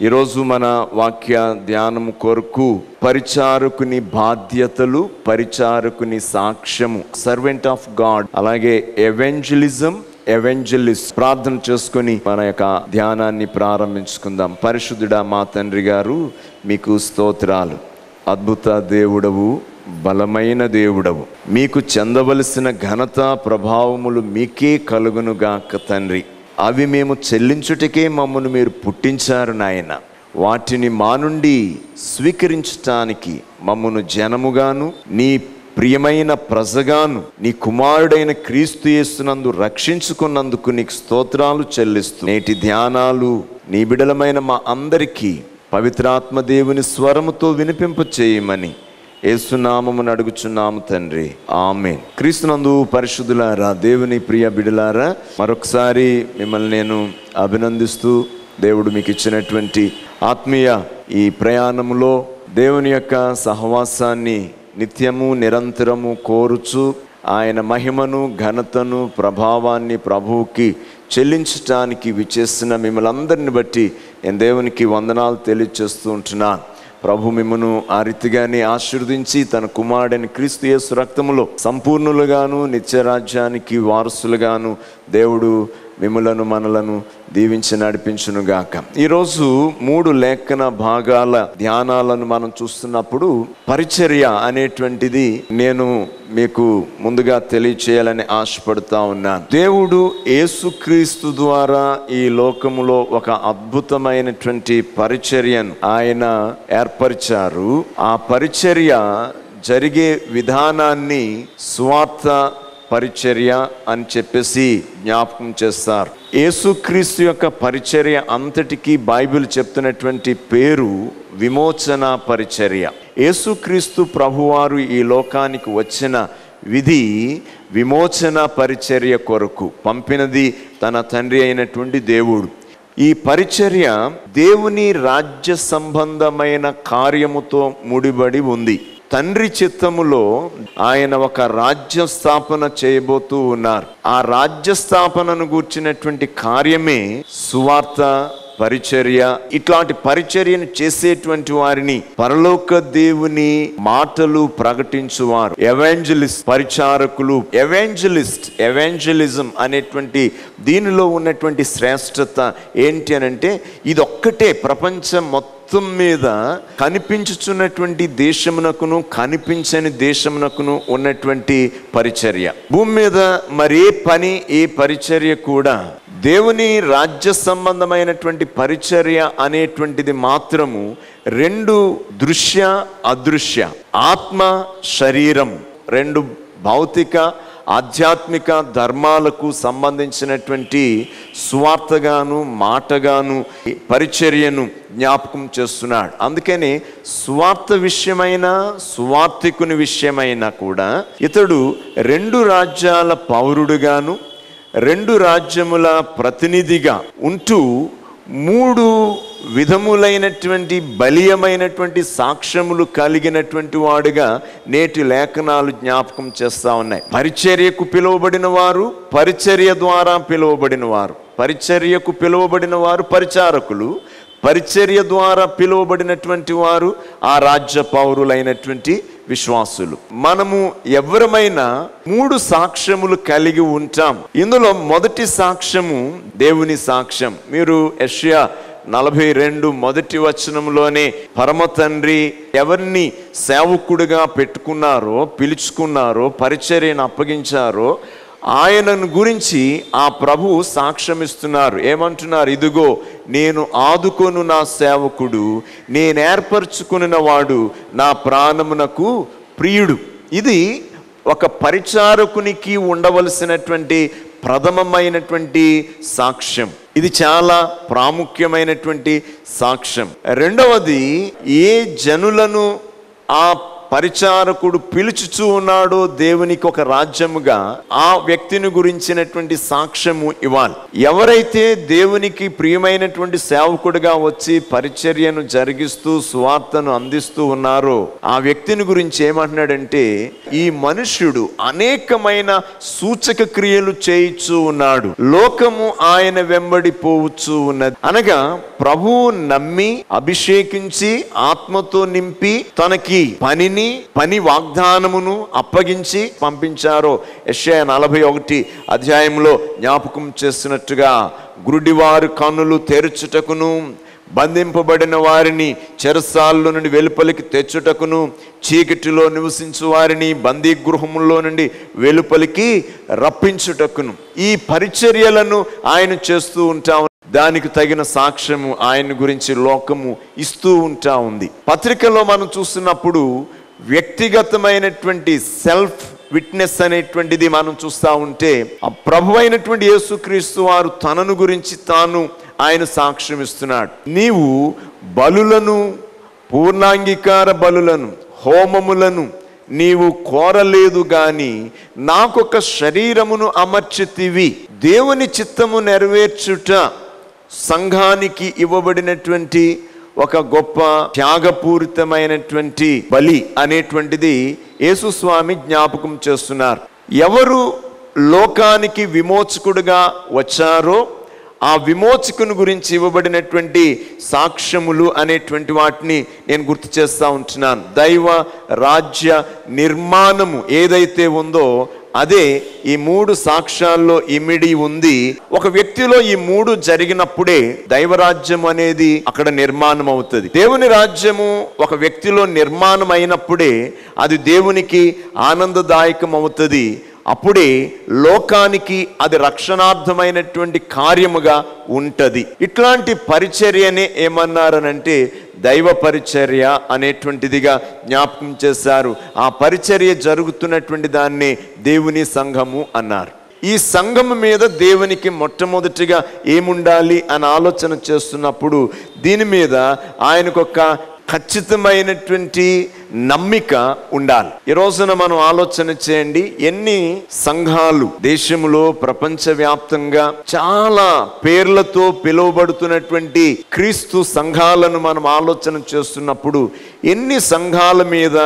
ఈరోజు మన వాక్య ధ్యానం కొరకు పరిచారకుని బాధ్యతలు, పరిచారకుని సాక్ష్యము, సర్వెంట్ ఆఫ్ గాడ్, అలాగే ఎవెంజలిస్ట్ ప్రార్థన చేసుకొని మన యొక్క ధ్యానాన్ని ప్రారంభించుకుందాం. పరిశుద్ధుడా మా తండ్రి గారు, మీకు స్తోత్రాలు. అద్భుత దేవుడవు, బలమైన దేవుడవు. మీకు చెందవలసిన ఘనత ప్రభావములు మీకే కలుగునుగాక తండ్రి. అవి మేము చెల్లించుటకే మమ్మను మీరు పుట్టించారు నాయన. వాటిని మా నుండి స్వీకరించటానికి మమ్మను జనముగాను, నీ ప్రియమైన ప్రజగాను, నీ కుమారుడైన క్రీస్తు యేసునందు రక్షించుకున్నందుకు నీకు స్తోత్రాలు చెల్లిస్తూ నేటి ధ్యానాలు నీ బిడలమైన మా అందరికీ పవిత్రాత్మ దేవుని స్వరముతో వినిపింప చేయమని యేసునామమును అడుగుచున్నాము తండ్రి, ఆమేన్. క్రీస్తునందు పరిశుద్ధులారా, దేవుని ప్రియ బిడలారా, మరొకసారి మిమ్మల్ని నేను అభినందిస్తూ దేవుడు మీకు ఇచ్చినటువంటి ఆత్మీయ ఈ ప్రయాణములో దేవుని యొక్క సహవాసాన్ని నిత్యము నిరంతరము కోరుచు ఆయన మహిమను, ఘనతను, ప్రభావాన్ని ప్రభువుకి చెల్లించటానికి విచ్చేసిన మిమ్మల్ని అందరిని బట్టి నేను దేవునికి వందనాలు తెలియజేస్తూ ఉంటున్నాను. ప్రభు మిమ్మను ఆ రీతిగానే ఆశీర్వదించి తన కుమారుడైన క్రీస్తు యేసు రక్తములో సంపూర్ణులుగాను, నిత్యరాజ్యానికి వారసులుగాను దేవుడు మిమ్మలను మనలను దీవించి నడిపించునుగాక. ఈరోజు 3 లేఖన భాగాల ధ్యానాలను మనం చూస్తున్నప్పుడు పరిచర్య అనేటువంటిది నేను మీకు ముందుగా తెలియచేయాలని ఆశపడుతూ ఉన్నాను. దేవుడు యేసుక్రీస్తు ద్వారా ఈ లోకములో ఒక అద్భుతమైనటువంటి పరిచర్యను ఆయన ఏర్పరిచారు. ఆ పరిచర్య జరిగే విధానాన్ని స్వార్థ పరిచర్య అని చెప్పేసి జ్ఞాపకం చేస్తారు. యేసుక్రీస్తు యొక్క పరిచర్య అంతటికీ బైబిల్ చెప్తున్నటువంటి పేరు విమోచన పరిచర్య. యేసుక్రీస్తు ప్రభువారు ఈ లోకానికి వచ్చిన విధి విమోచన పరిచర్య కొరకు పంపినది తన తండ్రి అయినటువంటి దేవుడు. ఈ పరిచర్య దేవుని రాజ్య సంబంధమైన కార్యముతో ముడిబడి ఉంది. తండ్రి చిత్తములో ఆయన ఒక రాజ్య స్థాపన చేయబోతూ ఉన్నారు. ఆ రాజ్య స్థాపనను గూర్చినటువంటి కార్యమే సువార్త పరిచర్య. ఇట్లాంటి పరిచర్యను చేసేటువంటి వారిని పరలోక దేవుని మాటలు ప్రకటించువారు ఎవెంజలిస్ట్, పరిచారకులు. ఎవెంజలిజం అనేటువంటి దీనిలో ఉన్నటువంటి శ్రేష్టత ఏంటి అని అంటే, ఇది ఒక్కటే ప్రపంచం మొత్తం మీద కనిపించుచున్నటువంటి దేశమునకును కనిపించని దేశమునకును ఉన్నటువంటి పరిచర్య. భూమి మీద మరే పని, ఏ పరిచర్య కూడా దేవుని రాజ్య సంబంధమైనటువంటి పరిచర్య అనేటువంటిది మాత్రము 2 దృశ్య అదృశ్య, ఆత్మ శరీరం, 2 భౌతిక ఆధ్యాత్మిక ధర్మాలకు సంబంధించినటువంటి స్వార్థగాను, మాటగాను పరిచర్యను జ్ఞాపకం చేస్తున్నాడు. అందుకని స్వార్థ విషయమైన, స్వార్థికుని విషయమైనా కూడా ఇతడు 2 రాజ్యాల పౌరుడుగాను, 2 రాజ్యముల ప్రతినిధిగా ఉంటూ 3 విధములైనటువంటి బలీయమైనటువంటి సాక్ష్యములు కలిగినటువంటి వాడుగా నేటి లేఖనాలు జ్ఞాపకం చేస్తా ఉన్నాయి. పరిచర్యకు పిలువబడిన వారు, పరిచర్య ద్వారా పిలువబడిన వారు. పరిచర్యకు పిలువబడిన వారు పరిచారకులు, పరిచర్య ద్వారా పిలువబడినటువంటి వారు ఆ రాజ్య పౌరులైనటువంటి విశ్వాసులు. మనము ఎవరమైనా 3 సాక్ష్యములు కలిగి ఉంటాం. ఇందులో మొదటి సాక్ష్యము దేవుని సాక్ష్యం. మీరు యెషయా 42 మొదటి వచనంలోనే పరమ తండ్రి ఎవరిని సేవకుడిగా పెట్టుకున్నారో, పిలుచుకున్నారో, పరిచర్యను అప్పగించారో ఆయనను గురించి ఆ ప్రభు సాక్ష్యం ఇస్తున్నారు. ఏమంటున్నారు? ఇదిగో నేను ఆదుకొను నా సేవకుడు, నేను ఏర్పరచుకున్న వాడు, నా ప్రాణమునకు ప్రియుడు. ఇది ఒక పరిచారకునికి ఉండవలసినటువంటి ప్రథమమైనటువంటి సాక్ష్యం. ఇది చాలా ప్రాముఖ్యమైనటువంటి సాక్ష్యం. రెండవది, ఏ జనులను ఆ పరిచారకుడు పిలుచుచూ ఉన్నాడో దేవునికి ఒక రాజ్యముగా, ఆ వ్యక్తిని గురించినటువంటి సాక్ష్యము ఇవ్వాలి. ఎవరైతే దేవునికి ప్రియమైనటువంటి సేవకుడిగా వచ్చి పరిచర్యను జరిగిస్తూ సువార్తను అందిస్తూ ఉన్నారో ఆ వ్యక్తిని గురించి ఏమంటున్నాడంటే, ఈ మనుష్యుడు అనేకమైన సూచక క్రియలు చేయిచూ ఉన్నాడు, లోకము ఆయన వెంబడి పోవచ్చు ఉన్నది. అనగా ప్రభువు నమ్మి అభిషేకించి ఆత్మతో నింపి తనకి పని వాగ్దానమును అప్పగించి పంపించారో యెషయా 41 అధ్యాయంలో జ్ఞాపకం చేస్తున్నట్టుగా, గురుడివారు కన్నులు తెరుచుటకును, బంధింపబడిన వారిని చెరసాల్లో నుండి వెలుపలికి తెచ్చుటకును, చీకటిలో నివసించు వారిని బందీ గృహములో నుండి వెలుపలికి రప్పించుటకును ఈ పరిచర్యలను ఆయన చేస్తూ ఉంటా. దానికి తగిన సాక్ష్యము ఆయన గురించి లోకము ఇస్తూ ఉంటా ఉంది. పత్రికలో మనం చూస్తున్నప్పుడు వ్యక్తిగతమైనటువంటి సెల్ఫ్ విట్నెస్ అనేటువంటిది మనం చూస్తూ ఉంటే, ఆ ప్రభు అయినటువంటి యేసుక్రీస్తు వారు తనను గురించి తాను ఆయన సాక్ష్యం ఇస్తున్నాడు. నీవు బలులను, పూర్ణాంగీకార బలులను, హోమములను నీవు కోరలేదు గాని నాకొక శరీరమును అమర్చితివి. దేవుని చిత్తము నెరవేర్చుట సంఘానికి ఇవ్వబడినటువంటి ఒక గొప్ప త్యాగపూరితమైనటువంటి బలి అనేటువంటిది యేసుస్వామి జ్ఞాపకం చేస్తున్నారు. ఎవరు లోకానికి విమోచకుడుగా వచ్చారో ఆ విమోచకుని గురించి ఇవ్వబడినటువంటి సాక్ష్యములు అనేటువంటి వాటిని నేను గుర్తు చేస్తూ ఉంటున్నాను. దైవ రాజ్య నిర్మాణము ఏదైతే ఉందో అదే ఈ 3 సాక్ష్యాల్లో ఇమిడి ఉంది. ఒక వ్యక్తిలో ఈ 3 జరిగినప్పుడే దైవరాజ్యం అనేది అక్కడ నిర్మాణం అవుతుంది. దేవుని రాజ్యము ఒక వ్యక్తిలో నిర్మాణం అయినప్పుడే అది దేవునికి ఆనందదాయకం అవుతుంది. అప్పుడే లోకానికి అది రక్షణార్థమైనటువంటి కార్యముగా ఉంటది. ఇట్లాంటి పరిచర్యనే ఏమన్నారనంటే దైవ పరిచర్య అనేటువంటిదిగా జ్ఞాపకం చేశారు. ఆ పరిచర్య జరుగుతున్నటువంటి దాన్ని దేవుని సంఘము అన్నారు. ఈ సంఘం మీద దేవునికి మొట్టమొదటిగా ఏముండాలి అని ఆలోచన చేస్తున్నప్పుడు దీని మీద ఆయనకొక ఖచ్చితమైనటువంటి నమ్మిక ఉండాలి. ఈ రోజున మనం ఆలోచన చేయండి, ఎన్ని సంఘాలు దేశంలో ప్రపంచవ్యాప్తంగా చాలా పేర్లతో పిలువబడుతున్నటువంటి క్రీస్తు సంఘాలను మనం ఆలోచన చేస్తున్నప్పుడు ఎన్ని సంఘాల మీద,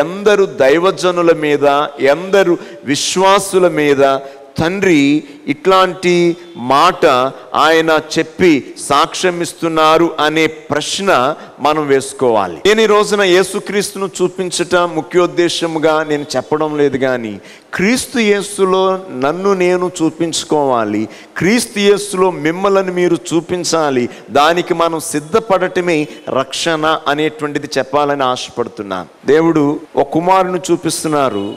ఎందరు దైవజనుల మీద, ఎందరు విశ్వాసుల మీద తండ్రి ఇట్లాంటి మాట ఆయన చెప్పి సాక్ష్యం ఇస్తున్నారు అనే ప్రశ్న మనం వేసుకోవాలి. నేను ఈ రోజున యేసుక్రీస్తును చూపించటం ముఖ్యోద్దేశముగా నేను చెప్పడం లేదు, కానీ క్రీస్తు యేసులో నన్ను నేను చూపించుకోవాలి, క్రీస్తు యేసులో మిమ్మల్ని మీరు చూపించాలి. దానికి మనం సిద్ధపడటమే రక్షణ అనేటువంటిది చెప్పాలని ఆశపడుతున్నాను. దేవుడు ఒక కుమారుని చూపిస్తున్నారు.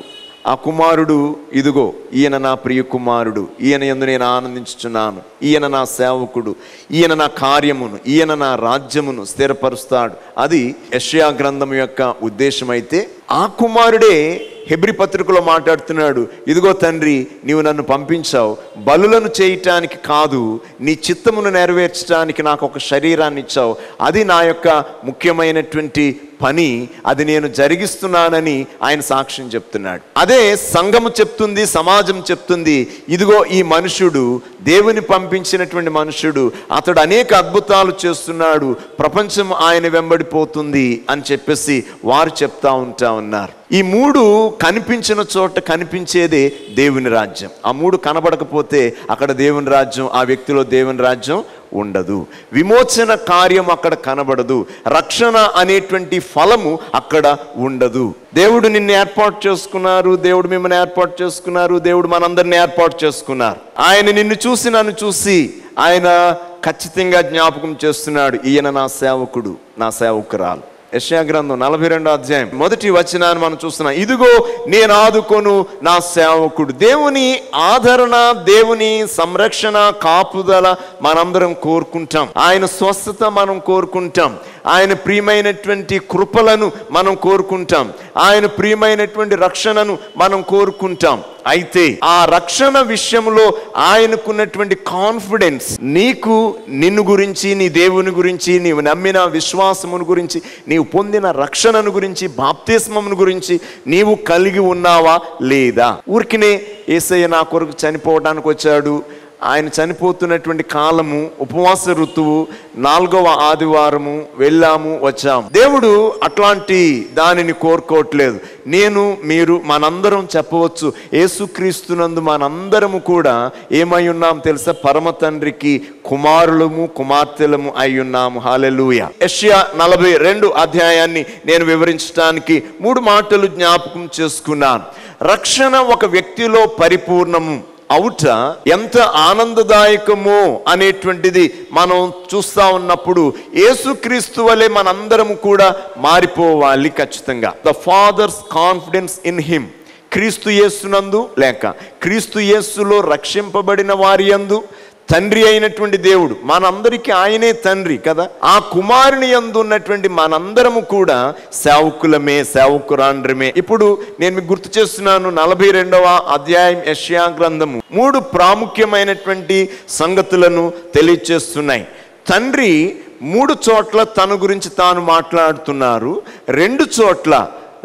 ఆ కుమారుడు, ఇదిగో ఈయన నా ప్రియ కుమారుడు, ఈయన యందు నేను ఆనందించుచున్నాను, ఈయన నా సేవకుడు, ఈయన నా కార్యమును, ఈయన నా రాజ్యమును స్థిరపరుస్తాడు. అది యెషయా గ్రంథం యొక్క ఉద్దేశం. అయితే ఆ కుమారుడే హెబ్రీ పత్రికలో మాట్లాడుతున్నాడు, ఇదిగో తండ్రి నీవు నన్ను పంపించావు బలులను చేయటానికి కాదు, నీ చిత్తమును నెరవేర్చడానికి నాకు ఒక శరీరాన్ని ఇచ్చావు, అది నా యొక్క ముఖ్యమైనటువంటి పని, అది నేను జరిగిస్తున్నానని ఆయన సాక్ష్యం చెప్తున్నాడు. అదే సంఘము చెప్తుంది, సమాజం చెప్తుంది, ఇదిగో ఈ మనుషుడు దేవుని పంపించినటువంటి మనుషుడు, అతడు అనేక అద్భుతాలు చేస్తున్నాడు, ప్రపంచం ఆయన వెంబడిపోతుంది అని చెప్పేసి వారు చెప్తా ఉన్నారు. ఈ 3 కనిపించిన చోట కనిపించేదే దేవుని రాజ్యం. ఆ 3 కనబడకపోతే అక్కడ దేవుని రాజ్యం, ఆ వ్యక్తిలో దేవుని రాజ్యం ఉండదు. విమోచన కార్యం అక్కడ కనబడదు. రక్షణ అనేటువంటి ఫలము అక్కడ ఉండదు. దేవుడు నిన్ను ఏర్పాటు చేసుకున్నారు, దేవుడు మిమ్మల్ని ఏర్పాటు చేసుకున్నారు, దేవుడు మనందరిని ఏర్పాటు చేసుకున్నారు. ఆయన నిన్ను చూసి నన్ను చూసి ఆయన ఖచ్చితంగా జ్ఞాపకం చేస్తున్నాడు, ఈయన నా సేవకుడు, నా సేవకురాలు. యెషయా గ్రంథం 42వ అధ్యాయం 1వ వచనాన్ని మనం చూస్తున్నాం. ఇదిగో నేను ఆదుకొను నా సేవకుడు. దేవుని ఆదరణ, దేవుని సంరక్షణ, కాపుదల మనందరం కోరుకుంటాం. ఆయన స్వస్థత మనం కోరుకుంటాం. ఆయన ప్రియమైనటువంటి కృపలను మనం కోరుకుంటాం, ఆయన ప్రియమైనటువంటి రక్షణను మనం కోరుకుంటాం. అయితే ఆ రక్షణ విషయంలో ఆయనకున్నటువంటి కాన్ఫిడెన్స్ నీకు, నిన్ను గురించి, నీ దేవుని గురించి, నీవు నమ్మిన విశ్వాసమును గురించి, నీవు పొందిన రక్షణను గురించి, బాప్తిస్మమును గురించి నీవు కలిగి ఉన్నావా లేదా? ఊరికినే యేసయ్య నా కొరకు చనిపోవడానికి వచ్చాడు, ఆయన చనిపోతున్నటువంటి కాలము ఉపవాస ఋతువు, 4వ ఆదివారము, వెళ్ళాము వచ్చాము. దేవుడు అట్లాంటి దానిని కోరుకోవట్లేదు. నేను, మీరు, మనందరం చెప్పవచ్చు, యేసుక్రీస్తునందు మనందరము కూడా ఏమై ఉన్నాం తెలుసా? పరమ తండ్రికి కుమారులము కుమార్తెలము అయి ఉన్నాము. హల్లెలూయా. యెషయా 42 అధ్యాయాన్ని నేను వివరించడానికి 3 మాటలు జ్ఞాపకం చేసుకున్నాను. రక్షణ ఒక వ్యక్తిలో పరిపూర్ణము అవుట ఎంత ఆనందదాయకమో అనేటువంటిది మనం చూస్తా ఉన్నప్పుడు యేసుక్రీస్తు వలె మనందరము కూడా మారిపోవాలి ఖచ్చితంగా. The father's confidence in him, Kristu యేసునందు లేక క్రీస్తు యేసులో రక్షింపబడిన వారి యందు తండ్రి అయినటువంటి దేవుడు, మనందరికీ ఆయనే తండ్రి కదా, ఆ కుమారుని యందు ఉన్నటువంటి మనందరము కూడా సేవకులమే, సేవకురాండ్రమే. ఇప్పుడు నేను మీకు గుర్తు చేస్తున్నాను, 42వ అధ్యాయం యెషయా గ్రంథము 3 ప్రాముఖ్యమైనటువంటి సంగతులను తెలియచేస్తున్నాయి. తండ్రి 3 చోట్ల తన గురించి తాను మాట్లాడుతున్నారు. 2 చోట్ల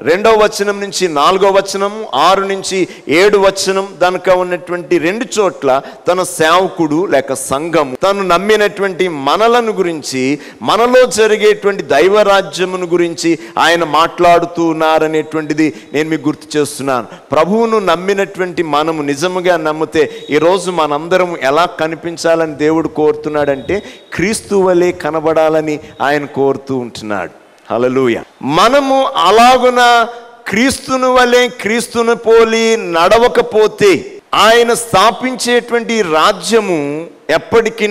2వ వచనం నుంచి 4వ వచనము, 6 నుంచి 7 వచనం దానిక ఉన్నటువంటి 2 చోట్ల తన సేవకుడు లేక సంఘము, తను నమ్మినటువంటి మనలను గురించి, మనలో జరిగేటువంటి దైవరాజ్యమును గురించి ఆయన మాట్లాడుతూ ఉన్నారనేటువంటిది నేను మీకు గుర్తు చేస్తున్నాను. ప్రభువును నమ్మినటువంటి మనము నిజముగా నమ్మితే ఈరోజు మనందరం ఎలా కనిపించాలని దేవుడు కోరుతున్నాడంటే క్రీస్తు వలె కనబడాలని ఆయన కోరుతూ ఉంటున్నాడు. హల్లెలూయా. మనము అలాగున క్రీస్తును వలె, క్రీస్తును పోలి నడవకపోతే ఆయన స్థాపించేటువంటి రాజ్యము ఎప్పటికీ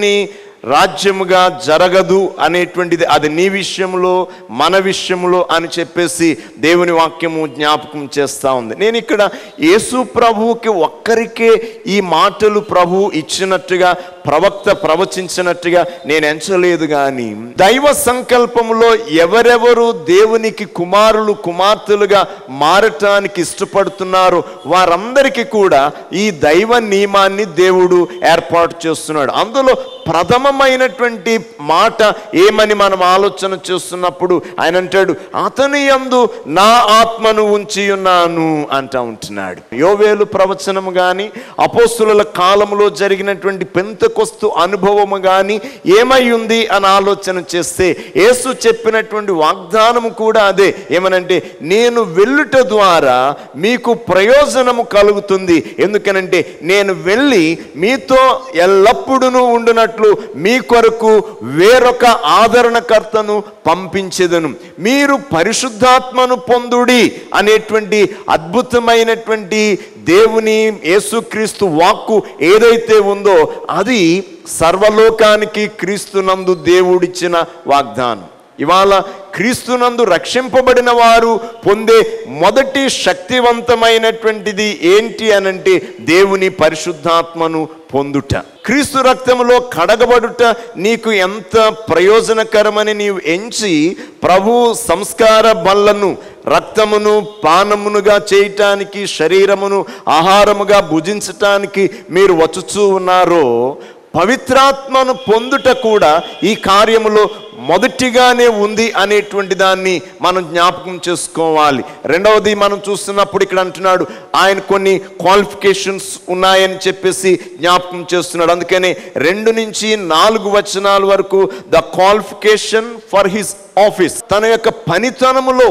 రాజ్యముగా జరగదు అనేటువంటిది, అది నీ విషయంలో మన విషయంలో అని చెప్పేసి దేవుని వాక్యము జ్ఞాపకం చేస్తూ ఉంది. నేను ఇక్కడ యేసు ప్రభువుకి ఒక్కరికే ఈ మాటలు ప్రభు ఇచ్చినట్టుగా, ప్రవక్త ప్రవచించినట్టుగా నేను ఎంచలేదు. కానీ దైవ సంకల్పంలో ఎవరెవరు దేవునికి కుమారులు కుమార్తెలుగా మారటానికి ఇష్టపడుతున్నారో వారందరికీ కూడా ఈ దైవ నియమాన్ని దేవుడు ఏర్పాటు చేస్తున్నాడు. అందులో ప్రథమమైనటువంటి మాట ఏమని మనం ఆలోచన చేస్తున్నప్పుడు ఆయన అంటాడు, అతని యందు నా ఆత్మను ఉంచి ఉన్నాను అంటా ఉంటున్నాడు. యోవేలు ప్రవచనము కానీ, అపోస్తుల కాలంలో జరిగినటువంటి పెంతెకొస్తు అనుభవము కానీ ఏమై ఉంది అని ఆలోచన చేస్తే యేసు చెప్పినటువంటి వాగ్దానము కూడా అదే. ఏమనంటే, నేను వెళ్ళుట ద్వారా మీకు ప్రయోజనము కలుగుతుంది. ఎందుకనంటే నేను వెళ్ళి మీతో ఎల్లప్పుడూ ఉండునట్లు మీ కొరకు వేరొక ఆదరణకర్తను పంపించెదను, మీరు పరిశుద్ధాత్మను పొందుడి అనేటువంటి అద్భుతమైనటువంటి దేవుని యేసుక్రీస్తు వాక్కు ఏదైతే ఉందో అది సర్వలోకానికి క్రీస్తునందు దేవుడిచ్చిన వాగ్దానం. ఇవాళ క్రీస్తునందు రక్షింపబడిన వారు పొందే మొదటి శక్తివంతమైనటువంటిది ఏంటి అనంటే దేవుని పరిశుద్ధాత్మను పొందుట. క్రీస్తు రక్తములో కడగబడుట నీకు ఎంత ప్రయోజనకరమని నీవు ఎంచి ప్రభు సంస్కార బల్లను, రక్తమును పానమునుగా చేయటానికి, శరీరమును ఆహారముగా భుజించటానికి మీరు వచ్చుచూ ఉన్నారో, పవిత్రాత్మను పొందుట కూడా ఈ కార్యములో మొదటిగానే ఉంది అనేటువంటి దాన్ని మనం జ్ఞాపకం చేసుకోవాలి. రెండవది మనం చూస్తున్నప్పుడు ఇక్కడ అంటున్నాడు ఆయన కొన్ని క్వాలిఫికేషన్స్ ఉన్నాయని చెప్పేసి జ్ఞాపకం చేస్తున్నాడు. అందుకనే 2 నుంచి 4 వచనాల వరకు the qualification for his office, తన యొక్క పనితనములో,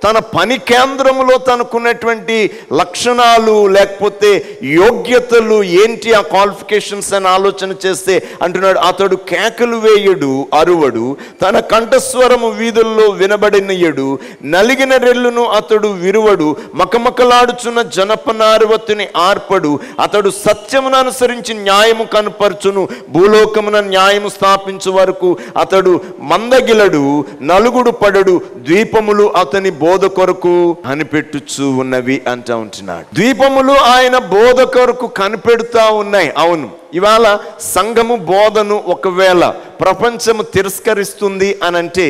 తన పని కేంద్రములో తనకున్నటువంటి లక్షణాలు లేకపోతే యోగ్యతలు ఏంటి, ఆ క్వాలిఫికేషన్స్ అని ఆలోచన చేస్తే అంటున్నాడు, అతడు కేకలు వేయడు, అరువడు, తన కంఠస్వరము వీధుల్లో వినబడినయడు, నలిగిన రెల్లును అతడు విరువడు, మకమకలాడుచున్న జనపనారవతిని ఆర్పడు, అతడు సత్యమును అనుసరించి న్యాయము కనపరచును, భూలోకమున న్యాయము స్థాపించు వరకు అతడు మందగిలడు, నలుగుడు పడడు, ద్వీపములు అతని బోధ కొరకు కనిపెట్టుచూ ఉన్నవి అంటూ ఉంటున్నాడు. ద్వీపములు ఆయన బోధ కొరకు కనిపెడుతూ ఉన్నాయి. అవును, ఇవాళ సంఘము బోధను ఒకవేళ ప్రపంచము తిరస్కరిస్తుంది అనంటే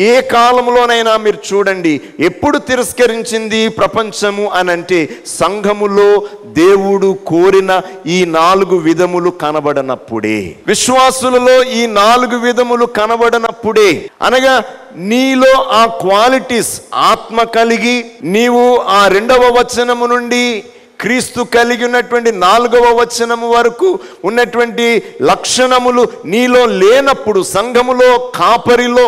ఏ కాలంలోనైనా మీరు చూడండి, ఎప్పుడు తిరస్కరించింది ప్రపంచము అనంటే సంఘములో దేవుడు కోరిన ఈ 4 విధములు కనబడనప్పుడే, విశ్వాసులలో ఈ 4 విధములు కనబడనప్పుడే. అనగా నీలో ఆ క్వాలిటీస్ ఆత్మ కలిగి నీవు ఆ 2వ వచనము నుండి క్రీస్తు కలిగి ఉన్నటువంటి 4వ వచనము వరకు ఉన్నటువంటి లక్షణములు నీలో లేనప్పుడు, సంఘములో, కాపరిలో,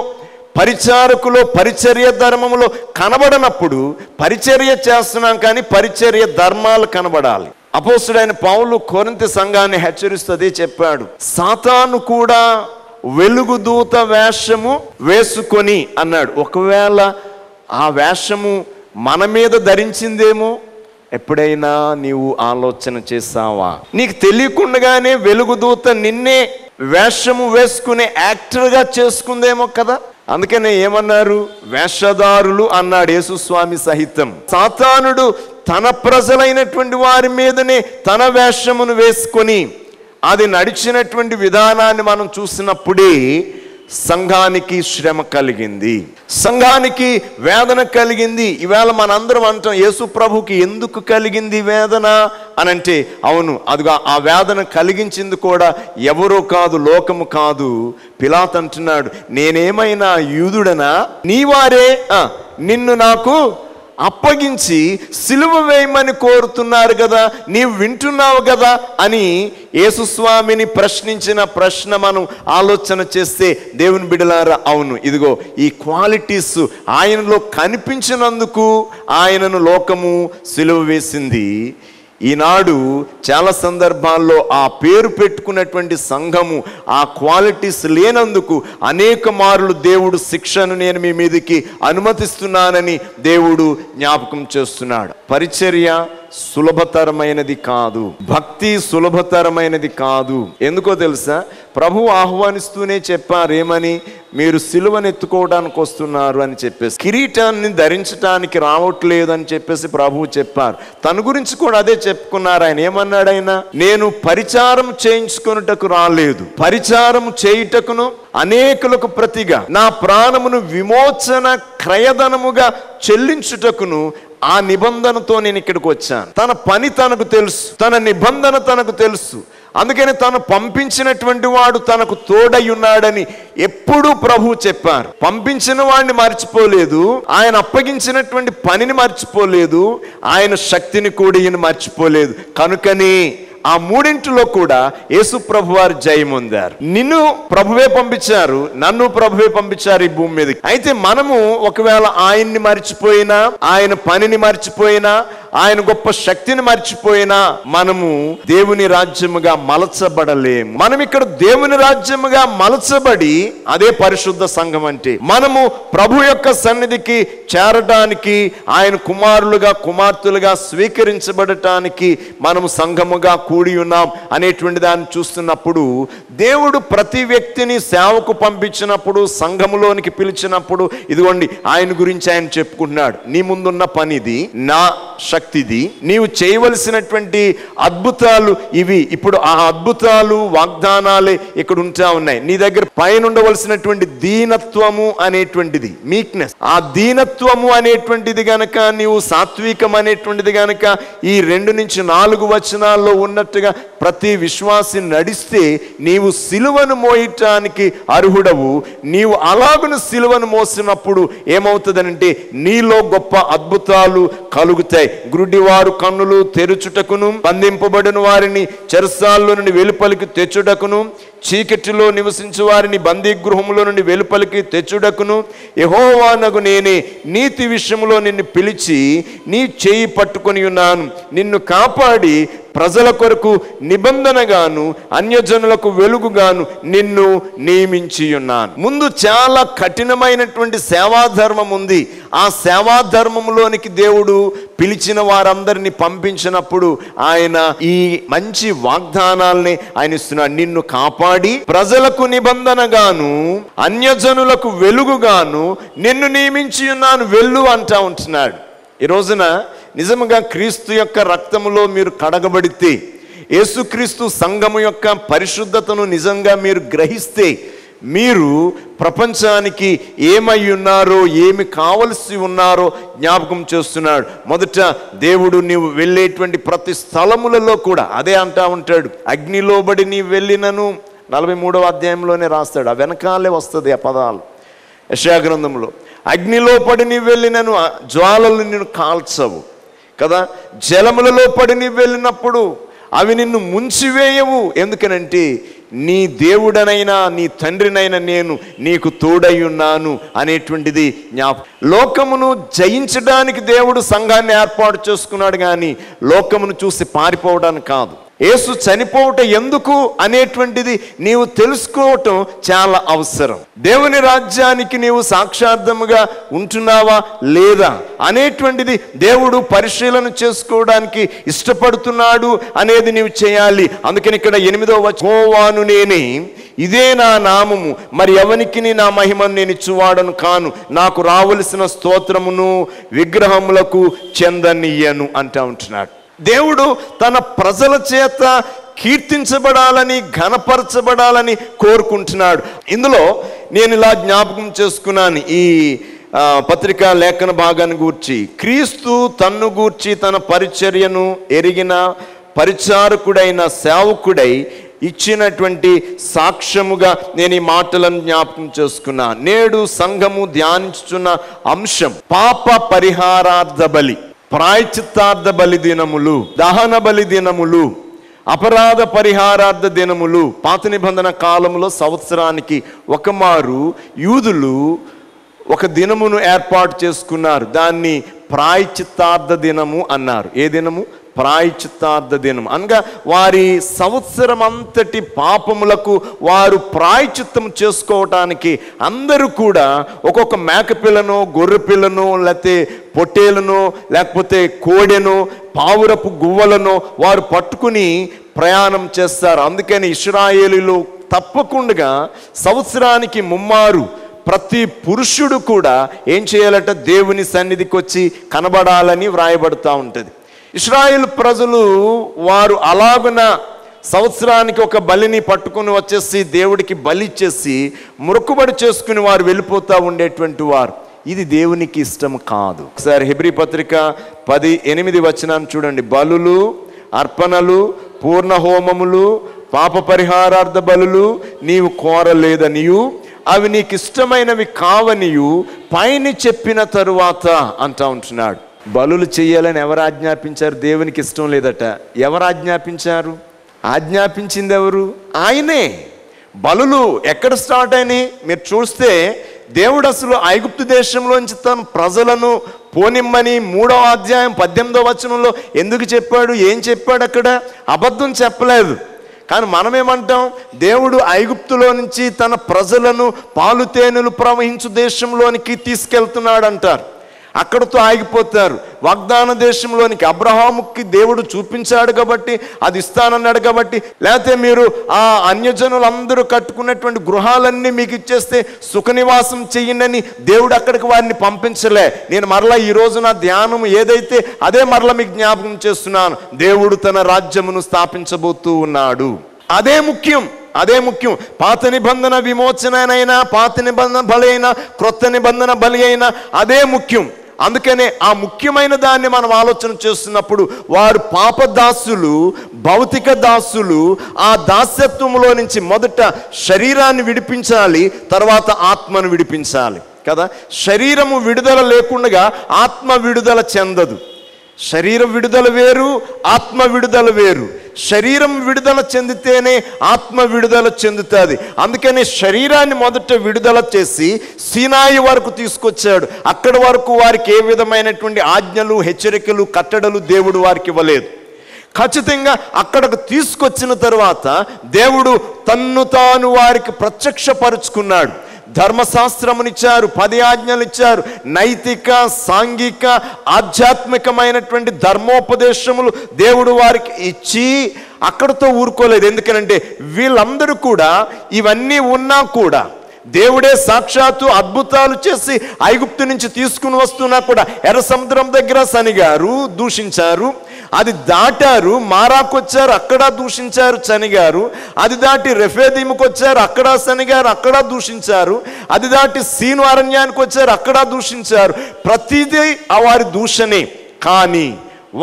పరిచారకులో, పరిచర్య ధర్మములో కనబడనప్పుడు పరిచర్య చేస్తున్నాం కానీ పరిచర్య ధర్మాలు కనబడాలి. అపోస్తుడైన పౌలు కొరింథీ సంఘాన్ని హెచ్చరిస్తూ చెప్పాడు, సాతాను కూడా వెలుగుదూత వేషము వేసుకొని అన్నాడు. ఒకవేళ ఆ వేషము మన మీద ధరించిందేమో ఎప్పుడైనా నీవు ఆలోచన చేసావా? నీకు తెలియకుండానే వెలుగుదూత నిన్నే వేషము వేసుకునే యాక్టర్గా చేసుకుందేమో కదా. అందుకనే ఏమన్నారు? వేషధారులు అన్నాడు యేసుస్వామి సహితం. సాతానుడు తన ప్రజలైనటువంటి వారి మీదనే తన వేషమును వేసుకొని అది నడిచినటువంటి విధానాన్ని మనం చూసినప్పుడే సంఘానికి శ్రమ కలిగింది, సంఘానికి వేదన కలిగింది. ఈవేళ మనందరం అంటాం, యేసు ప్రభుకి ఎందుకు కలిగింది వేదన అనంటే, అవును, అదిగా ఆ వేదన కలిగించింది కూడా ఎవరో కాదు, లోకము కాదు. పిలాతు అంటున్నాడు, నేనేమైనా యూదుడనా? నీవారే నిన్ను నాకు అప్పగించి సిలువ వేయమని కోరుతున్నారు కదా, నీవు వింటున్నావు కదా అని యేసుస్వామిని ప్రశ్నించిన ప్రశ్న మనం ఆలోచన చేస్తే, దేవుని బిడ్డలారా, అవును, ఇదిగో ఈ క్వాలిటీస్ ఆయనలో కనిపించినందుకు ఆయనను లోకము సిలువ వేసింది. ఈనాడు చాలా సందర్భాల్లో ఆ పేరు పెట్టుకున్నటువంటి సంఘము ఆ క్వాలిటీస్ లేనందుకు అనేక మార్లు దేవుడు శిక్షను నేను మీ మీదకి అనుమతిస్తున్నానని దేవుడు జ్ఞాపకం చేస్తున్నాడు. పరిచర్య సులభతరమైనది కాదు, భక్తి సులభతరమైనది కాదు. ఎందుకో తెలుసా? ప్రభు ఆహ్వానిస్తూనే చెప్పారు, ఏమని? మీరు సిలువను ఎత్తుకోవడానికి వస్తున్నారు అని చెప్పేసి, కిరీటాన్ని ధరించడానికి రావట్లేదు అని చెప్పేసి ప్రభువు చెప్పారు. తన గురించి కూడా అదే చెప్పుకున్నారు. ఆయన ఏమన్నాడు? ఆయన, నేను పరిచారం చేయించుకొనుటకు రాలేదు, పరిచారం చేయుటకును అనేకులకు ప్రతిగా నా ప్రాణమును విమోచన క్రయధనముగా చెల్లించుటకును ఆ నిబంధనతో నేను ఇక్కడికి వచ్చాను. తన పని తనకు తెలుసు, తన నిబంధన తనకు తెలుసు. అందుకని తను పంపించినటువంటి వాడు తనకు తోడై ఉన్నాడని ఎప్పుడూ ప్రభు చెప్పారు. పంపించిన వాడిని మర్చిపోలేదు, ఆయన అప్పగించినటువంటి పనిని మర్చిపోలేదు, ఆయన శక్తిని కూడా ఈయన మర్చిపోలేదు. కనుకని ఆ మూడింటిలో కూడా యేసు ప్రభు వారు జయముందారు. నిన్ను ప్రభువే పంపించారు, నన్ను ప్రభువే పంపించారు ఈ భూమి మీదకి. అయితే మనము ఒకవేళ ఆయన్ని మర్చిపోయినా, ఆయన పనిని మర్చిపోయినా, ఆయన గొప్ప శక్తిని మర్చిపోయినా మనము దేవుని రాజ్యముగా మలచబడలేము. మనం ఇక్కడ దేవుని రాజ్యముగా మలచబడి, అదే పరిశుద్ధ సంఘం అంటే, మనము ప్రభు యొక్క సన్నిధికి చేరడానికి, ఆయన కుమారులుగా కుమార్తెలుగా స్వీకరించబడటానికి మనము సంఘముగా కూడి ఉన్నాం అనేటువంటి దాన్ని చూస్తున్నప్పుడు, దేవుడు ప్రతి వ్యక్తిని సేవకు పంపించినప్పుడు, సంఘములోనికి పిలిచినప్పుడు, ఇదిగోండి ఆయన గురించి ఆయన చెప్పుకుంటున్నాడు. నీ ముందున్న పనిది, నా శక్తిది, నీవు చేయవలసినటువంటి అద్భుతాలు ఇవి. ఇప్పుడు ఆ అద్భుతాలు వాగ్దానాలే ఇక్కడ ఉంటా ఉన్నాయి. నీ దగ్గర పైన ఉండవలసినటువంటి దీనత్వము అనేటువంటిది, మీక్నెస్, ఆ దీనత్వము అనేటువంటిది గనక, నీవు సాత్వికం అనేటువంటిది గనక ఈ 2 నుంచి 4 వచనాల్లో ఉన్నట్టుగా ప్రతి విశ్వాసి నడిస్తే నీవు సిలువను మోయటానికి అర్హుడవు. నీవు అలాగును సిలువను మోసినప్పుడు ఏమవుతుందనంటే నీలో గొప్ప అద్భుతాలు కలుగుతాయి. గుడ్డివారు కన్నులు తెరుచుటకును, బంధింపబడిన వారిని చెరసాల్లో నుండి వెలుపలికి తెచ్చుటకును, చీకటిలో నివసించు వారిని బందీ గృహంలో నుండి వెలుపలికి తెచ్చుటకును, యెహోవానగు నేనే నీతి విషయంలో నిన్ను పిలిచి నీ చేయి పట్టుకొని ఉన్నాను, నిన్ను కాపాడి ప్రజల కొరకు నిబంధనగాను అన్యజనులకు వెలుగుగాను నిన్ను నియమించి ఉన్నాను. ముందు చాలా కఠినమైనటువంటి సేవాధర్మం ఉంది. ఆ సేవాధర్మంలోనికి దేవుడు పిలిచిన వారందరినీ పంపించినప్పుడు ఆయన ఈ మంచి వాగ్దానాల్ని ఆయన ఇస్తున్నాడు. నిన్ను కాపాడి ప్రజలకు నిబంధనగాను అన్యజనులకు వెలుగుగాను నిన్ను నియమించి ఉన్నాను. వెళ్ళు అంటా ఉంటున్నాడు. ఈ రోజున నిజముగా క్రీస్తు యొక్క రక్తములో మీరు కడగబడితే, యేసుక్రీస్తు సంఘము యొక్క పరిశుద్ధతను నిజంగా మీరు గ్రహిస్తే, మీరు ప్రపంచానికి ఏమై ఉన్నారో, ఏమి కావలసి ఉన్నారో జ్ఞాపకం చేస్తున్నాడు. మొదట దేవుడు నీవు వెళ్ళేటువంటి ప్రతి స్థలములలో కూడా అదే అంటా ఉంటాడు. అగ్నిలోబడి నీవు వెళ్ళినను 43వ అధ్యాయంలోనే రాస్తాడు. ఆ వెనకాలే వస్తుంది ఆ పదాలు యెషయా గ్రంథంలో. అగ్నిలో పడి నీవు వెళ్ళినను జ్వాలలు నిన్ను కాల్చవు కదా. జలములలో పడి నీవు వెళ్ళినప్పుడు అవి నిన్ను ముంచివేయవు. ఎందుకనంటే నీ దేవుడనైనా నీ తండ్రినైనా నేను నీకు తోడై ఉన్నాను అనేటువంటిది లోకమును జయించడానికి దేవుడు సంఘాన్ని ఏర్పాటు చేసుకున్నాడు, కానీ లోకమును చూసి పారిపోవడానికి కాదు. యేసు చనిపోవటం ఎందుకు అనేటువంటిది నీవు తెలుసుకోవటం చాలా అవసరం. దేవుని రాజ్యానికి నీవు సాక్షార్థముగా ఉంటున్నావా లేదా అనేటువంటిది దేవుడు పరిశీలన చేసుకోవడానికి ఇష్టపడుతున్నాడు అనేది నీవు చేయాలి. అందుకని ఇక్కడ 8వ వచనం, నేనే, ఇదే నా నామము, మరి ఎవనికి నా మహిమను నేను ఇచ్చువాడను కాను, నాకు రావలసిన స్తోత్రమును విగ్రహములకు చెందనీయను అంటా ఉంటున్నాడు. దేవుడు తన ప్రజల చేత కీర్తించబడాలని, ఘనపరచబడాలని కోరుకుంటున్నాడు. ఇందులో నేను ఇలా జ్ఞాపకం చేసుకున్నాను ఈ పత్రికా లేఖన భాగాన్ని గూర్చి. క్రీస్తు తన్ను గూర్చి తన పరిచర్యను ఎరిగిన పరిచారకుడైన సేవకుడై ఇచ్చినటువంటి సాక్ష్యముగా నేను ఈ మాటలను జ్ఞాపకం చేసుకున్నా. నేడు సంఘము ధ్యానించుచున్న అంశం పాప పరిహారార్థ బలి, ప్రాయశ్చిత్తార్థ బలి దినములు, దహన బలి దినములు, అపరాధ పరిహారార్థ దినములు. పాత నిబంధన కాలంలో సంవత్సరానికి ఒకమారు యూదులు ఒక దినమును ఏర్పాటు చేసుకున్నారు. దాన్ని ప్రాయశ్చిత్తార్థ దినము అన్నారు. ఏ దినము? ప్రాయశ్చిత్తార్థ దినం. అనగా వారి సంవత్సరం అంతటి పాపములకు వారు ప్రాయశ్చిత్తం చేసుకోవటానికి అందరూ కూడా ఒక్కొక్క మేకపిల్లను, గొర్రె పిల్లను, లేకపోతే పొట్టేలను, లేకపోతే కోడెను, పావురపు గువ్వలను వారు పట్టుకుని ప్రయాణం చేస్తారు. అందుకని ఇశ్రాయేలీలు తప్పకుండా సంవత్సరానికి ముమ్మారు ప్రతి పురుషుడు కూడా ఏం చేయాలంటే దేవుని సన్నిధికి వచ్చి కనబడాలని వ్రాయబడుతూ ఉంటుంది. ఇశ్రాయేల్ ప్రజలు వారు అలాగున సంవత్సరానికి ఒక బలిని పట్టుకుని వచ్చేసి దేవుడికి బలి ఇచ్చేసి మొక్కుబడి చేసుకుని వారు వెళ్ళిపోతూ ఉండేటువంటి వారు. ఇది దేవునికి ఇష్టం కాదు. ఒకసారి హెబ్రీ పత్రిక 10:8 వచనాన్ని చూడండి. బలులు, అర్పణలు, పూర్ణ హోమములు, పాప పరిహారార్థ బలులు నీవు కోరలేదనియు అవి నీకు ఇష్టమైనవి కావనియు పైన చెప్పిన తరువాత అంటా ఉంటున్నాడు. బలులు చెయ్యాలని ఎవరు ఆజ్ఞాపించారు? దేవునికి ఇష్టం లేదట. ఎవరు ఆజ్ఞాపించారు? ఆజ్ఞాపించింది ఎవరు? ఆయనే. బలులు ఎక్కడ స్టార్ట్ అయినాయి మీరు చూస్తే, దేవుడు అసలు ఐగుప్తు దేశంలోంచి తన ప్రజలను పోనిమ్మని 3వ అధ్యాయం 18వ వచనంలో ఎందుకు చెప్పాడు? ఏం చెప్పాడు? అక్కడ అబద్ధం చెప్పలేదు. కానీ మనమేమంటాం? దేవుడు ఐగుప్తులో నుంచి తన ప్రజలను పాలు తేనెలు ప్రవహించు దేశంలోనికి తీసుకెళ్తున్నాడు అంటారు. అక్కడతో ఆగిపోతారు. వాగ్దాన దేశంలోనికి అబ్రహాముకి దేవుడు చూపించాడు కాబట్టి, అది ఇస్తానన్నాడు కాబట్టి, లేకపోతే మీరు ఆ అన్యజనులందరూ కట్టుకున్నటువంటి గృహాలన్నీ మీకు ఇచ్చేస్తే సుఖనివాసం చెయ్యండి దేవుడు అక్కడికి వారిని పంపించలే. నేను మరలా ఈ రోజు నా ధ్యానం ఏదైతే అదే మరలా మీకు జ్ఞాపకం చేస్తున్నాను. దేవుడు తన రాజ్యమును స్థాపించబోతూ ఉన్నాడు. అదే ముఖ్యం. అదే ముఖ్యం. పాత నిబంధన విమోచనైనా, పాత నిబంధన బలి అయినా, క్రొత్త నిబంధన బలి అయినా అదే ముఖ్యం. అందుకనే ఆ ముఖ్యమైన దాన్ని మనం ఆలోచన చేస్తున్నప్పుడు వారు పాపదాసులు, భౌతిక దాసులు. ఆ దాస్యత్వంలో నుంచి మొదట శరీరాన్ని విడిపించాలి, తర్వాత ఆత్మను విడిపించాలి కదా. శరీరము విడుదల లేకుండా ఆత్మ విడుదల చెందదు. శరీరం విడుదల వేరు, ఆత్మ విడుదల వేరు. శరీరం విడుదల చెందితేనే ఆత్మ విడుదల చెందుతుంది. అందుకని శరీరాన్ని మొదట విడుదల చేసి సీనాయి వరకు తీసుకొచ్చాడు. అక్కడి వరకు వారికి ఏ విధమైనటువంటి ఆజ్ఞలు, హెచ్చరికలు, కట్టడలు దేవుడు వారికి ఇవ్వలేదు. ఖచ్చితంగా అక్కడకు తీసుకొచ్చిన తర్వాత దేవుడు తన్ను తాను వారికి ప్రత్యక్షపరుచుకున్నాడు. ధర్మశాస్త్రమునిచ్చారు, 10 ఆజ్ఞలు ఇచ్చారు, నైతిక, సాంఘిక, ఆధ్యాత్మికమైనటువంటి ధర్మోపదేశములు దేవుడు వారికి ఇచ్చి అక్కడతో ఊరుకోలేదు. ఎందుకనంటే వీళ్ళందరూ కూడా ఇవన్నీ ఉన్నా కూడా దేవుడే సాక్షాత్తు అద్భుతాలు చేసి ఐగుప్తు నుంచి తీసుకుని వస్తున్నా కూడా ఎర్ర సముద్రం దగ్గర చనిగారు, దూషించారు. అది దాటారు, మారాకు వచ్చారు, అక్కడ దూషించారు, చనిగారు. అది దాటి రెఫేదీముకు వచ్చారు, అక్కడ చనిగారు, అక్కడ దూషించారు. అది దాటి సీను అరణ్యానికి వచ్చారు, అక్కడ దూషించారు. ప్రతిదీ వారి దూషణే. కానీ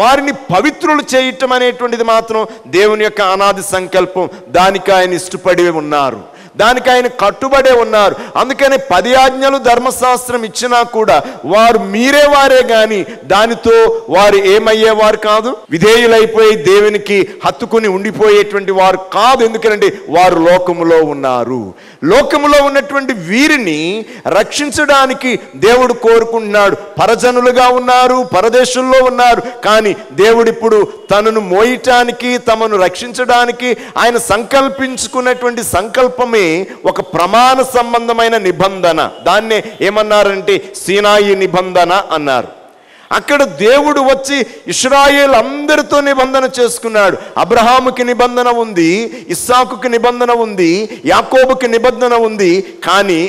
వారిని పవిత్రులు చేయటం అనేటువంటిది మాత్రం దేవుని యొక్క అనాది సంకల్పం. దానికి ఆయన ఇష్టపడి ఉన్నారు, దానికి ఆయన కట్టుబడే ఉన్నారు. అందుకని 10 ఆజ్ఞలు ధర్మశాస్త్రం ఇచ్చినా కూడా వారు మీరే వారే గాని దానితో వారు ఏమయ్యేవారు కాదు, విధేయులైపోయి దేవునికి హత్తుకుని ఉండిపోయేటువంటి వారు కాదు. ఎందుకంటే వారు లోకములో ఉన్నారు. లోకములో ఉన్నటువంటి వీరిని రక్షించడానికి దేవుడు కోరుకుంటున్నాడు. పరజనులుగా ఉన్నారు, పరదేశంలో ఉన్నారు. కానీ దేవుడు ఇప్పుడు తనను మోయటానికి, తమను రక్షించడానికి ఆయన సంకల్పించుకున్నటువంటి సంకల్పమే ఒక ప్రమాణ సంబంధమైన నిబంధన. దాన్నే ఏమన్నారంటే సీనాయి నిబంధన అన్నారు. అక్కడ దేవుడు వచ్చి ఇశ్రాయేలు అందరితో నిబంధన చేసుకున్నాడు. అబ్రహాముకి నిబంధన ఉంది, ఇస్సాకుకి నిబంధన ఉంది, యాకోబుకి నిబంధన ఉంది. కానీ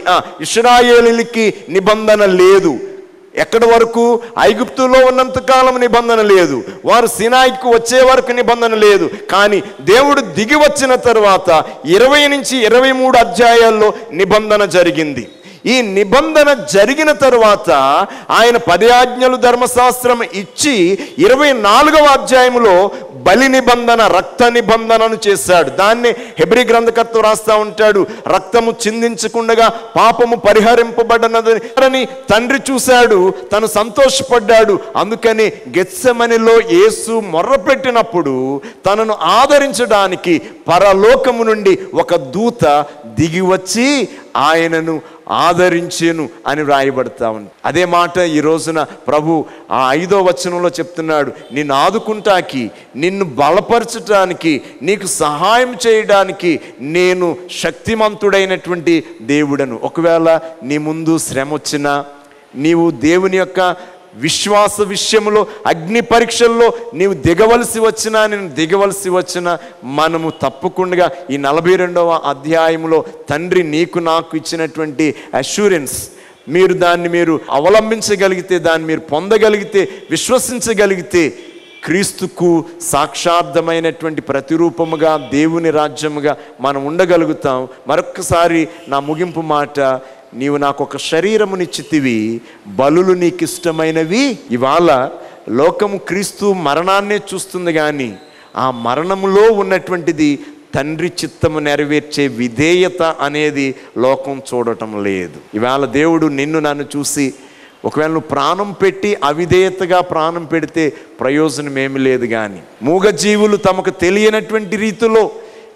ఇశ్రాయేలుకి నిబంధన లేదు. ఎక్కడి వరకు? ఐగుప్తులో ఉన్నంతకాలం నిబంధన లేదు, వారు సినాయికి వచ్చే వరకు నిబంధన లేదు. కానీ దేవుడు దిగి వచ్చిన తర్వాత 20 నుంచి 23 అధ్యాయాల్లో నిబంధన జరిగింది. ఈ నిబంధన జరిగిన తరువాత ఆయన 10 ఆజ్ఞలు ధర్మశాస్త్రం ఇచ్చి 24వ అధ్యాయంలో బలి నిబంధన, రక్త నిబంధనను చేశాడు. దాన్ని హెబ్రీ గ్రంథకర్త రాస్తా ఉంటాడు, రక్తము చిందించకుండా పాపము పరిహరింపబడనదని తండ్రి చూశాడు, తను సంతోషపడ్డాడు. అందుకని గెత్సెమనిలో యేసు మొర్రపెట్టినప్పుడు తనను ఆదరించడానికి పరలోకము నుండి ఒక దూత దిగి వచ్చి ఆయనను ఆదరించేను అని వ్రాయబడతా ఉంది. అదే మాట ఈ రోజున ప్రభు ఆ 5వ వచనంలో చెప్తున్నాడు. నిన్ను ఆదుకుంటానికి, నిన్ను బలపరచటానికి, నీకు సహాయం చేయడానికి నేను శక్తిమంతుడైనటువంటి దేవుడను. ఒకవేళ నీ ముందు శ్రమ వచ్చినా, నీవు దేవుని యొక్క విశ్వాస విషయంలో అగ్ని పరీక్షల్లో నీవు దిగవలసి వచ్చినా, నేను దిగవలసి వచ్చినా, మనము తప్పకుండా ఈ 42వ అధ్యాయంలో తండ్రి నీకు నాకు ఇచ్చినటువంటి అష్యూరెన్స్, దాన్ని మీరు అవలంబించగలిగితే, దాన్ని మీరు పొందగలిగితే, విశ్వసించగలిగితే క్రీస్తుకు సాక్షార్థమైనటువంటి ప్రతిరూపముగా దేవుని రాజ్యముగా మనం ఉండగలుగుతాం. మరొక్కసారి నా ముగింపు మాట, నీవు నాకు ఒక శరీరమునిచ్చితివి, బలులు నీకు ఇష్టమైనవి. ఇవాళ లోకము క్రీస్తు మరణాన్నే చూస్తుంది, కానీ ఆ మరణములో ఉన్నటువంటిది తండ్రి చిత్తము నెరవేర్చే విధేయత అనేది లోకం చూడటం లేదు. ఇవాళ దేవుడు నిన్ను నన్ను చూసి, ఒకవేళ నువ్వు ప్రాణం పెట్టి అవిధేయతగా ప్రాణం పెడితే ప్రయోజనం ఏమి లేదు. కానీ మూగజీవులు తమకు తెలియనటువంటి రీతిలో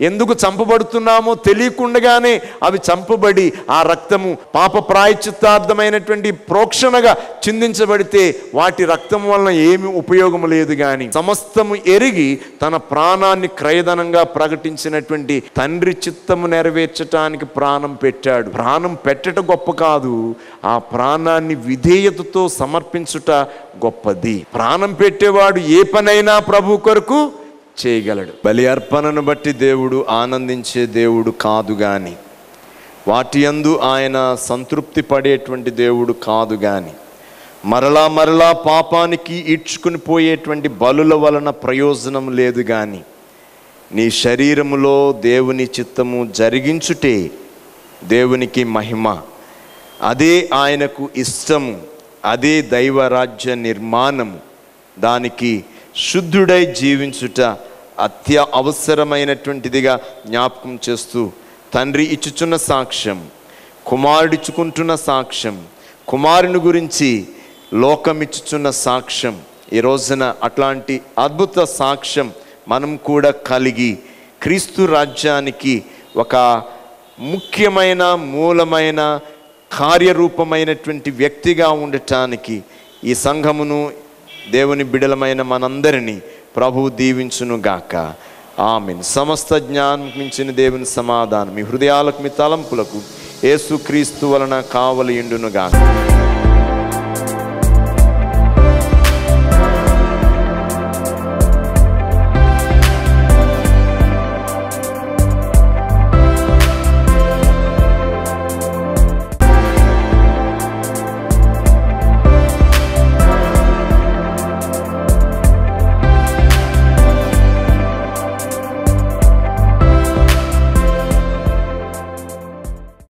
ఎందుకు చంపబడుతున్నామో తెలియకుండానే అవి చంపబడి ఆ రక్తము పాప ప్రాయశ్చిత్తార్థమైనటువంటి ప్రోక్షణగా చిందించబడితే వాటి రక్తం వలన ఏమి ఉపయోగం లేదు. కానీ సమస్తము ఎరిగి తన ప్రాణాన్ని క్రయధనంగా ప్రకటించినటువంటి తండ్రి చిత్తము నెరవేర్చటానికి ప్రాణం పెట్టాడు. ప్రాణం పెట్టట గొప్ప కాదు, ఆ ప్రాణాన్ని విధేయతతో సమర్పించుట గొప్పది. ప్రాణం పెట్టేవాడు ఏ పనైనా ప్రభు కొరకు చేయగలడు. బలి అర్పణను బట్టి దేవుడు ఆనందించే దేవుడు కాదు, కానీ వాటి యందు ఆయన సంతృప్తి పడేటువంటి దేవుడు కాదు. కానీ మరలా మరలా పాపానికి ఈడ్చుకుని పోయేటువంటి బలుల వలన ప్రయోజనం లేదు. కానీ నీ శరీరములో దేవుని చిత్తము జరిగించుటే దేవునికి మహిమ, అదే ఆయనకు ఇష్టము, అదే దైవరాజ్య నిర్మాణము. దానికి శుద్ధుడై జీవించుట అవసరమైనటువంటిదిగా జ్ఞాపకం చేస్తూ, తండ్రి ఇచ్చుచున్న సాక్ష్యం, కుమారుడిచ్చుకుంటున్న సాక్ష్యం, కుమారుని గురించి లోకం ఇచ్చుచున్న సాక్ష్యం, ఈ రోజున అట్లాంటి అద్భుత సాక్ష్యం మనం కూడా కలిగి క్రీస్తు రాజ్యానికి ఒక ముఖ్యమైన మూలమైన కార్యరూపమైనటువంటి వ్యక్తిగా ఉండటానికి ఈ సంఘమును, దేవుని బిడలమైన మనందరినీ ప్రభువు దీవించునుగాక. ఆమేన్. సమస్త జ్ఞానం మించిన దేవుని సమాధానం మీ హృదయాలకు మీ తలంపులకు యేసుక్రీస్తు వలన కావలియుండునుగాక.